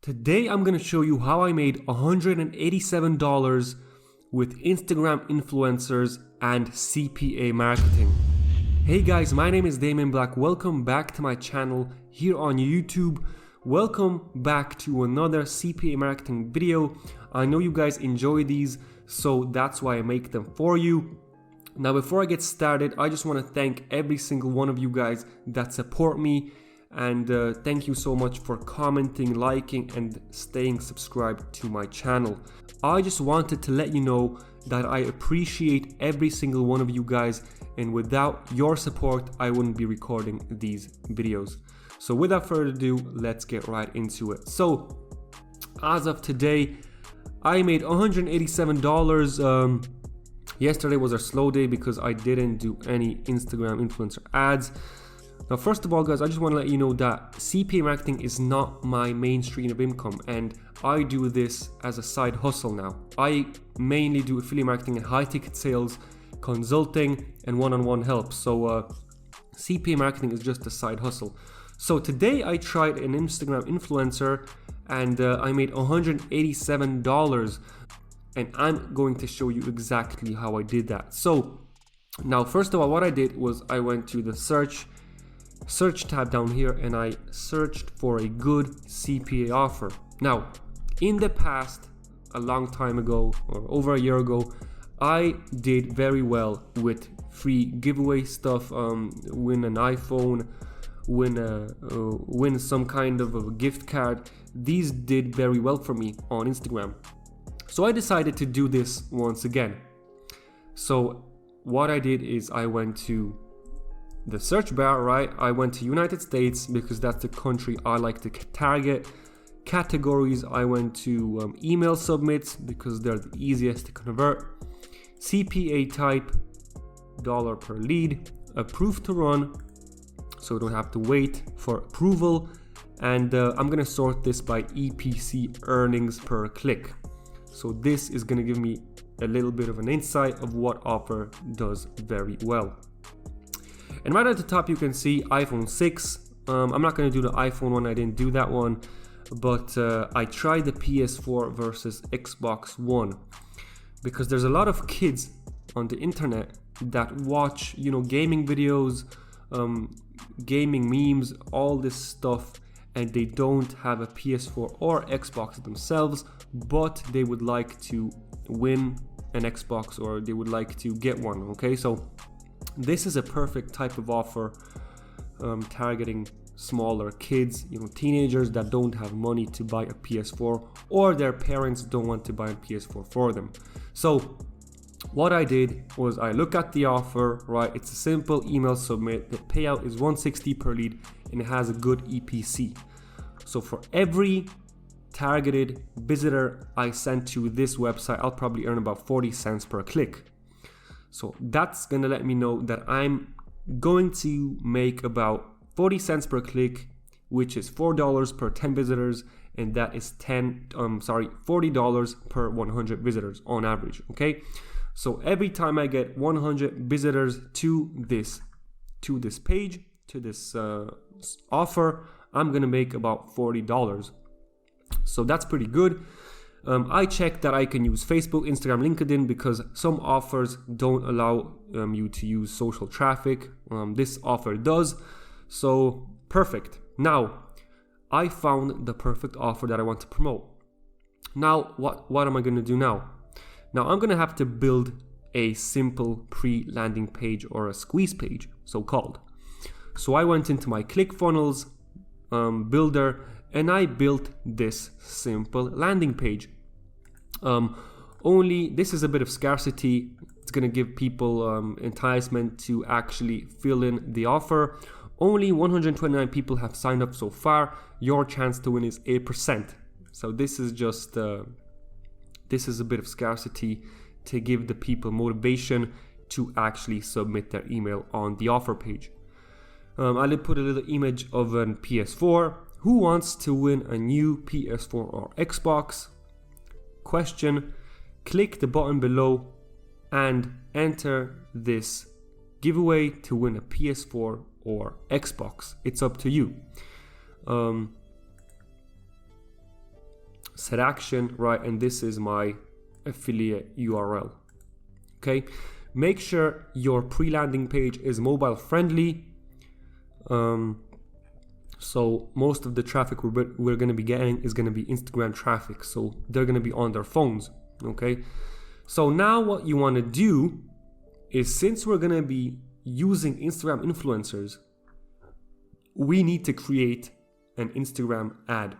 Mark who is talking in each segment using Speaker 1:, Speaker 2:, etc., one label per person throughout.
Speaker 1: Today I'm going to show you how I made $187 with Instagram influencers and CPA marketing. Hey guys, my name is Damien Black. Welcome back to my channel here on YouTube. Welcome back to another CPA marketing video. I know you guys enjoy these, so that's why I make them for you. Now before I get started, I just want to thank every single one of you guys that support me. And thank you so much for commenting, liking, and staying subscribed to my channel. I just wanted to let you know that I appreciate every single one of you guys, and without your support, I wouldn't be recording these videos. So without further ado, let's get right into it. So as of today, I made $187. Yesterday was a slow day because I didn't do any Instagram influencer ads. Now, first of all, guys, I just want to let you know that CPA marketing is not my main stream of income, and I do this as a side hustle now. I mainly do affiliate marketing and high ticket sales, consulting, and one-on-one help. So CPA marketing is just a side hustle. So today I tried an Instagram influencer and I made $187, and I'm going to show you exactly how I did that. So now, first of all, what I did was I went to the search tab down here and I searched for a good CPA offer. Now, in the past, a long time ago or over a year ago, I did very well with free giveaway stuff, win an iPhone, win some kind of a gift card. These did very well for me on Instagram. So I decided to do this once again. So what I did is I went to the search bar, right? I went to United States because that's the country I like to target. Categories, I went to email submits because they're the easiest to convert. CPA type, dollar per lead. Approved to run, so we don't have to wait for approval. And I'm gonna sort this by EPC, earnings per click. So this is gonna give me a little bit of an insight of what offer does very well. And right at the top you can see iPhone 6. I'm not going to do the iPhone one, I didn't do that one. But I tried the PS4 versus Xbox One. Because there's a lot of kids on the internet that watch, gaming videos, gaming memes, all this stuff. And they don't have a PS4 or Xbox themselves, but they would like to win an Xbox or they would like to get one, okay? So this is a perfect type of offer targeting smaller kids, teenagers that don't have money to buy a PS4 or their parents don't want to buy a PS4 for them. So what I did was I look at the offer, right? It's a simple email submit. The payout is $160 per lead and it has a good EPC. So for every targeted visitor I send to this website, I'll probably earn about 40 cents per click. So that's gonna let me know that I'm going to make about 40 cents per click, which is $4 per 10 visitors, and that is $40 per 100 visitors on average, okay? So every time I get 100 visitors to this page, to this offer, I'm gonna make about $40. So that's pretty good. I checked that I can use Facebook, Instagram, LinkedIn because some offers don't allow you to use social traffic. This offer does, so perfect. Now, I found the perfect offer that I want to promote. Now, what am I going to do now? Now, I'm going to have to build a simple pre-landing page or a squeeze page, so-called. So I went into my ClickFunnels builder and I built this simple landing page. Only this is a bit of scarcity. It's going to give people enticement to actually fill in the offer. Only 129 people have signed up so far. Your chance to win is 8%. So this is just this is a bit of scarcity to give the people motivation to actually submit their email on the offer page. I'll put a little image of an PS4. Who wants to win a new PS4 or Xbox? Question. Click the button below and enter this giveaway to win a PS4 or Xbox. It's up to you. set action, right? And this is my affiliate URL. Okay, make sure your pre-landing page is mobile friendly. So most of the traffic we're going to be getting is going to be Instagram traffic, so they're going to be on their phones. Okay, so now what you want to do is, since we're going to be using Instagram influencers, we need to create an Instagram ad.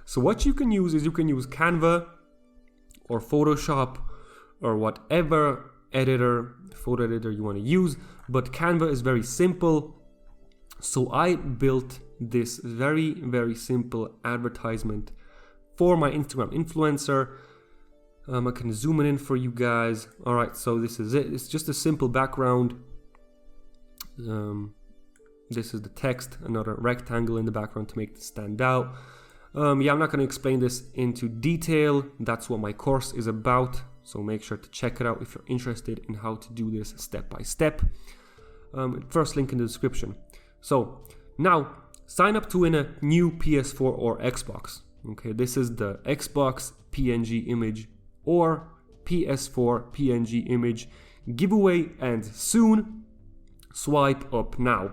Speaker 1: So what you can use is, you can use Canva or Photoshop or whatever photo editor you want to use, but Canva is very simple. So I built this very, very simple advertisement for my Instagram influencer. I can zoom it in for you guys. All right, so this is it. It's just a simple background. This is the text, another rectangle in the background to make this stand out. Yeah, I'm not going to explain this into detail. That's what my course is about. So make sure to check it out if you're interested in how to do this step by step. First link in the description. So now sign up to win a new PS4 or Xbox. Okay, this is the Xbox PNG image or PS4 PNG image giveaway, and soon. Swipe up now.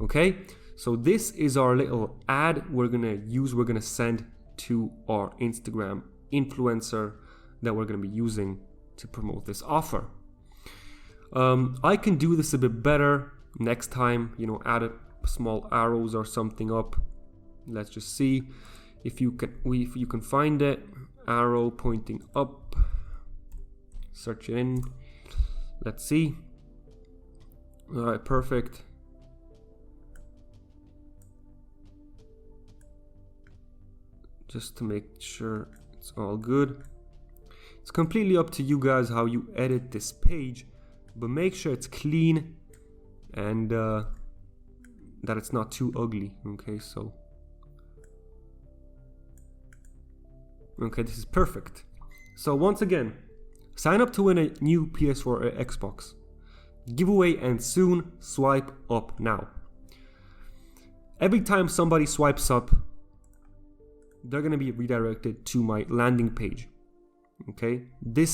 Speaker 1: Okay, so this is our little ad we're gonna send to our Instagram influencer that we're gonna be using to promote this offer. I can do this a bit better next time, add a small arrows or something up. Let's just see if you can find it. Arrow pointing up, search it in, let's see. All right, perfect. Just to make sure it's all good. It's completely up to you guys how you edit this page, but make sure it's clean and that it's not too ugly. Okay, so this is perfect. So once again, sign up to win a new PS4 or Xbox giveaway, and soon. Swipe up now. Every time somebody swipes up, they're going to be redirected to my landing page. Okay,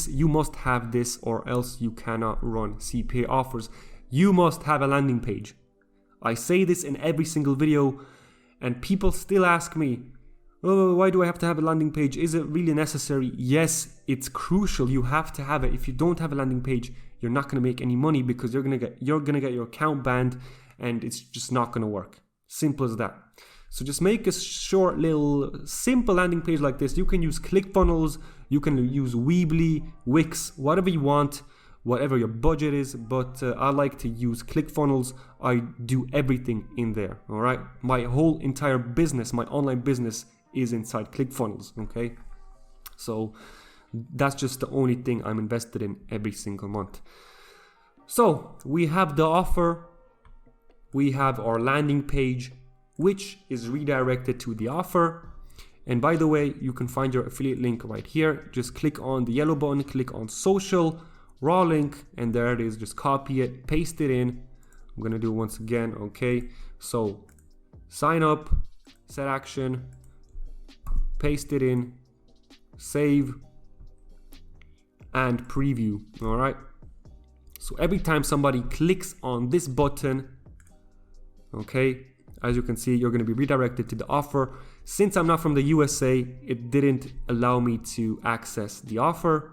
Speaker 1: you must have this, or else you cannot run CPA offers. You must have a landing page. I say this in every single video, and people still ask me, oh, why do I have to have a landing page? Is it really necessary? Yes, it's crucial. You have to have it. If you don't have a landing page, you're not going to make any money, because you're going to get your account banned, and it's just not going to work. Simple as that. So just make a short little simple landing page like this. You can use ClickFunnels, you can use Weebly, Wix, whatever you want, whatever your budget is, but I like to use ClickFunnels. I do everything in there, all right? My whole entire business, my online business, is inside ClickFunnels, okay? So that's just the only thing I'm invested in every single month. So we have the offer, we have our landing page, which is redirected to the offer. And by the way, you can find your affiliate link right here. Just click on the yellow button, click on social, raw link, and there it is. Just copy it, paste it in. I'm gonna do it once again, okay? So sign up, set action, paste it in, save, and preview, all right? So every time somebody clicks on this button, okay, as you can see, you're going to be redirected to the offer. Since I'm not from the USA, it didn't allow me to access the offer.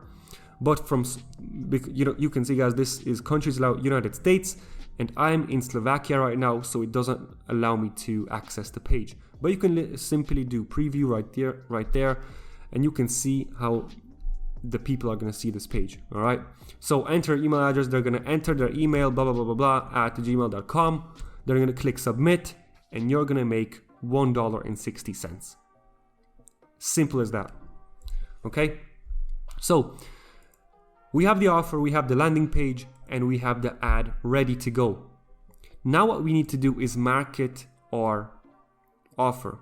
Speaker 1: But you can see, guys, this is countries allowed United States, and I'm in Slovakia right now, so it doesn't allow me to access the page. But you can simply do preview right there, and you can see how the people are going to see this page. All right. So enter email address. They're going to enter their email, blah blah blah blah blah at gmail.com. They're going to click submit, and you're going to make $1.60. Simple as that. Okay. So we have the offer, we have the landing page, and we have the ad ready to go. Now what we need to do is market our offer.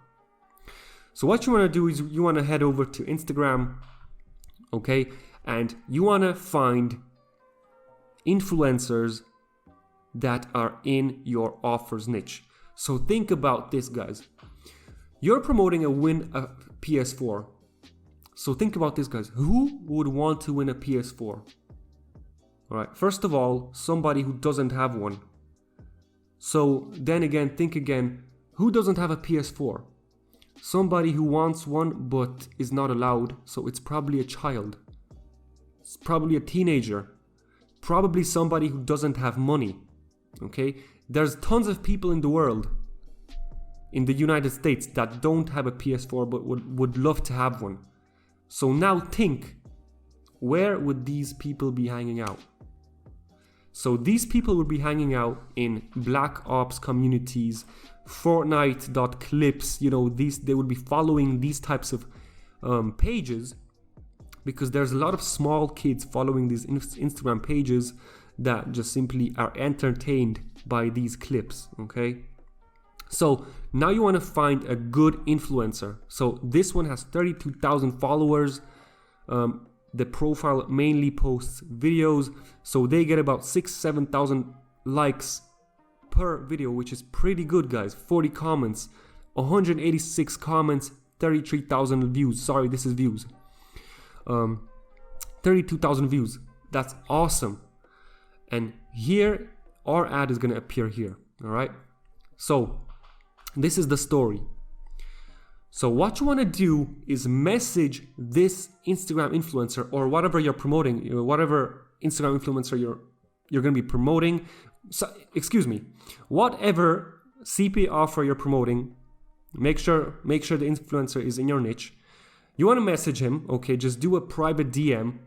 Speaker 1: So what you want to do is you want to head over to Instagram, okay, and you want to find influencers that are in your offer's niche. So think about this, guys. You're promoting a PS4. So think about this, guys. Who would want to win a PS4? All right. First of all, somebody who doesn't have one. So then again, think again. Who doesn't have a PS4? Somebody who wants one but is not allowed. So it's probably a child. It's probably a teenager. Probably somebody who doesn't have money. Okay? There's tons of people in the world, in the United States, that don't have a PS4 but would love to have one. So now think, where would these people be hanging out? So these people would be hanging out in Black Ops communities, Fortnite.clips, they would be following these types of pages, because there's a lot of small kids following these Instagram pages that just simply are entertained by these clips, okay? So now you want to find a good influencer. So this one has 32,000 followers. The profile mainly posts videos, so they get about 6,000-7,000 likes per video, which is pretty good, guys. 40 comments, 186 comments, 33,000 views. Sorry, this is views. 32,000 views. That's awesome. And here, our ad is going to appear here. All right. So this is the story. So what you want to do is message this Instagram influencer, or whatever you're promoting, whatever Instagram influencer you're going to be promoting. So, whatever CPA offer you're promoting, make sure the influencer is in your niche. You want to message him, okay? Just do a private DM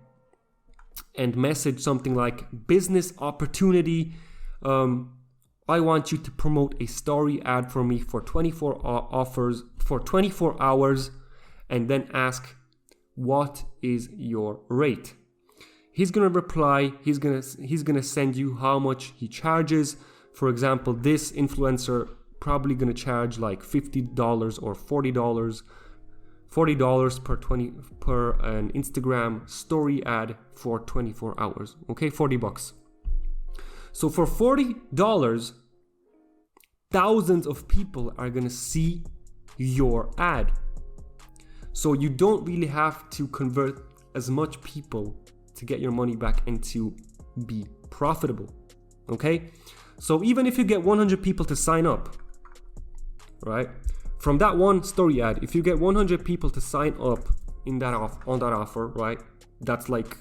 Speaker 1: and message something like business opportunity. I want you to promote a story ad for me for 24 hours, and then ask, what is your rate? He's gonna reply. He's gonna send you how much he charges. For example, this influencer probably gonna charge like $50 or $40 per an Instagram story ad for 24 hours. Okay, $40. So for $40, thousands of people are gonna see your ad. So you don't really have to convert as much people to get your money back and to be profitable. Okay? So even if you get 100 people to sign up, right? From that one story ad, if you get 100 people to sign up on that offer, right? That's not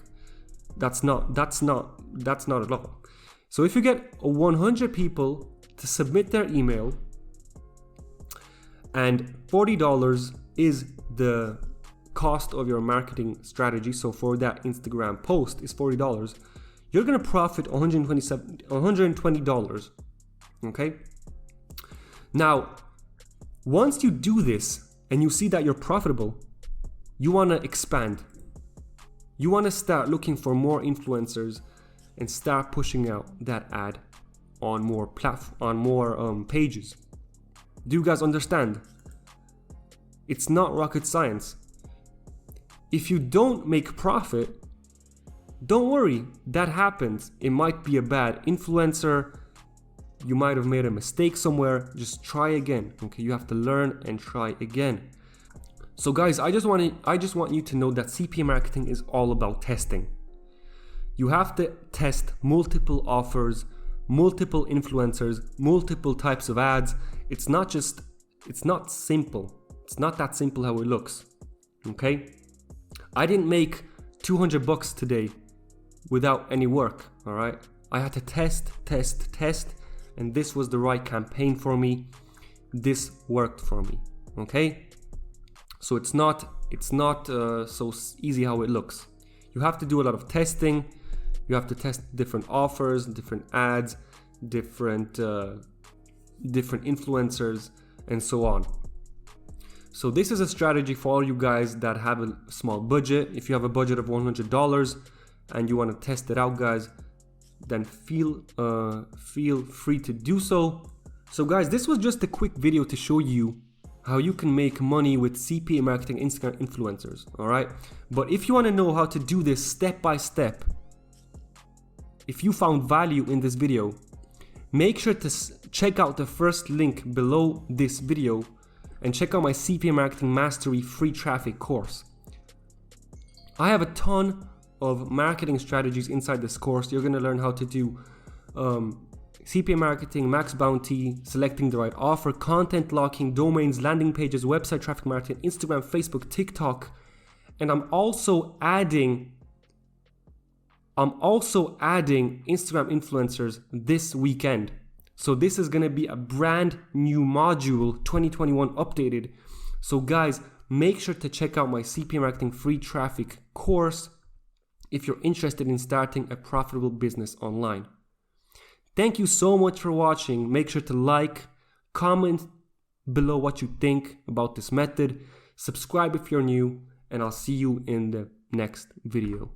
Speaker 1: at all. So if you get 100 people to submit their email, and $40 is the cost of your marketing strategy, so for that Instagram post is $40, you're gonna profit $120. Okay? Now, once you do this and you see that you're profitable, you wanna expand. You wanna start looking for more influencers and start pushing out that ad on more pages. Do you guys understand? It's not rocket science. If you don't make profit, don't worry, that happens. It might be a bad influencer. You might have made a mistake somewhere. Just try again. Okay, you have to learn and try again. So guys, I just want you to know that CPA marketing is all about testing. You have to test multiple offers, multiple influencers, multiple types of ads. It's not simple. It's not that simple how it looks. Okay? I didn't make $200 today without any work, all right? I had to test, and this was the right campaign for me. This worked for me, okay? So it's not so easy how it looks. You have to do a lot of testing. You have to test different offers, different ads, different influencers, and so on. So this is a strategy for all you guys that have a small budget. If you have a budget of $100 and you want to test it out, guys, then feel free to do so. So guys, this was just a quick video to show you how you can make money with CPA marketing Instagram influencers, all right? But if you want to know how to do this step by step, if you found value in this video, make sure to check out the first link below this video and check out my CPA Marketing Mastery free traffic course. I have a ton of marketing strategies inside this course. You're going to learn how to do CPA marketing, MaxBounty, selecting the right offer, content locking, domains, landing pages, website traffic marketing, Instagram, Facebook, TikTok. And I'm also adding Instagram influencers this weekend. So this is going to be a brand new module, 2021 updated. So guys, make sure to check out my CPA Marketing free traffic course if you're interested in starting a profitable business online. Thank you so much for watching. Make sure to like, comment below what you think about this method, subscribe if you're new, and I'll see you in the next video.